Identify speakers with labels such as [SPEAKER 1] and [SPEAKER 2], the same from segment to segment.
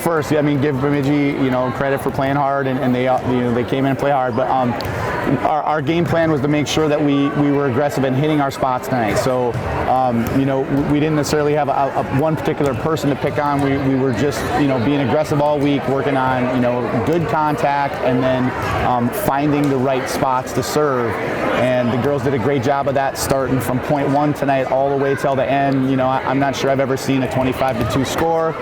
[SPEAKER 1] first, I mean, give Bemidji, credit for playing hard, and they, they came in and played hard. But our game plan was to make sure that we were aggressive in hitting our spots tonight. So, we didn't necessarily have one particular person to pick on. We were just, being aggressive all week, working on, good contact, and then finding the right spots to serve. And the girls did a great job of that, starting from point one tonight all the way till the end. I'm not sure I've ever seen a 25-2 score.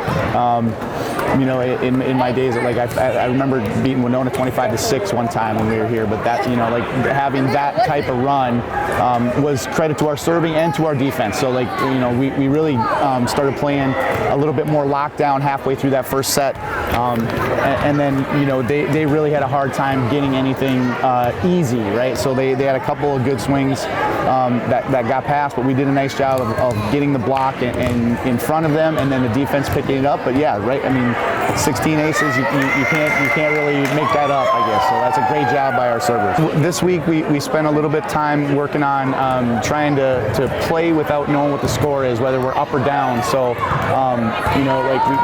[SPEAKER 1] In my days, I remember beating Winona 25-6 one time when we were here. But that, having that type of run was credit to our serving and to our defense. So, we really started playing a little bit more lockdown halfway through that first set, and then they really had a hard time getting anything easy, right? So they had a couple of good swings that got past, but we did a nice job of getting the block in front of them, and then the defense picking it up. But yeah, right. I mean, 16 aces, you can't really make that up, I guess. So that's a great job by our servers. This week we spent a little bit of time working on trying to play without knowing what the score is, whether we're up or down. So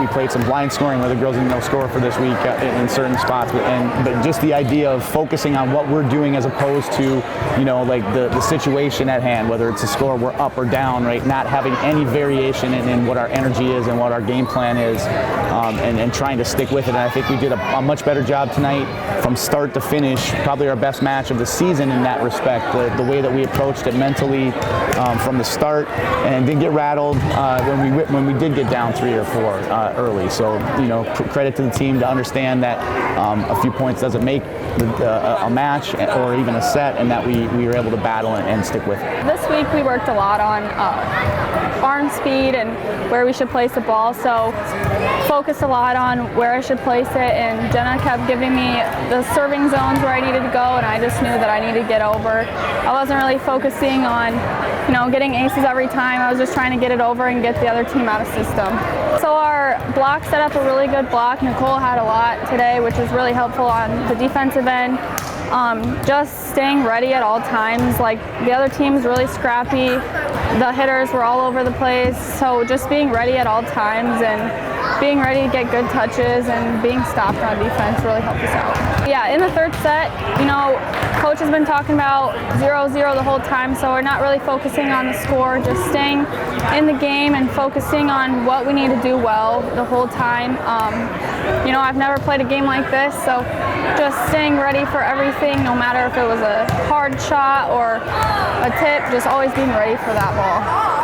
[SPEAKER 1] we played some blind scoring where the girls didn't know score for this week in certain spots, but just the idea of focusing on what we're doing as opposed to the situation at hand, whether it's a score we're up or down, right? Not having any variation in what our energy is and what our game plan is, and trying to stick with it. And I think we did a much better job tonight from start to finish. Probably our best match of the season in that respect. The way that we approached it mentally from the start, and didn't get rattled when we did get down 3 or 4 early. So credit to the team to understand that a few points doesn't make a match or even a set, and that we were able to battle and stick with it.
[SPEAKER 2] This week we worked a lot on arm speed and where we should place the ball, so focused a lot on where I should place it, and Jenna kept giving me the serving zones where I needed to go, and I just knew that I needed to get over. I wasn't really focusing on getting aces every time. I was just trying to get it over and get the other team out of system. So our block set up a really good block. Nicole had a lot today, which was really helpful on the defensive end. Just staying ready at all times. The other team's really scrappy. The hitters were all over the place. So just being ready at all times and being ready to get good touches and being stopped on defense really helped us out. Yeah, in the third set, coach has been talking about 0-0 the whole time, so we're not really focusing on the score, just staying in the game and focusing on what we need to do well the whole time. I've never played a game like this, so just staying ready for everything, no matter if it was a hard shot or a tip, just always being ready for that ball.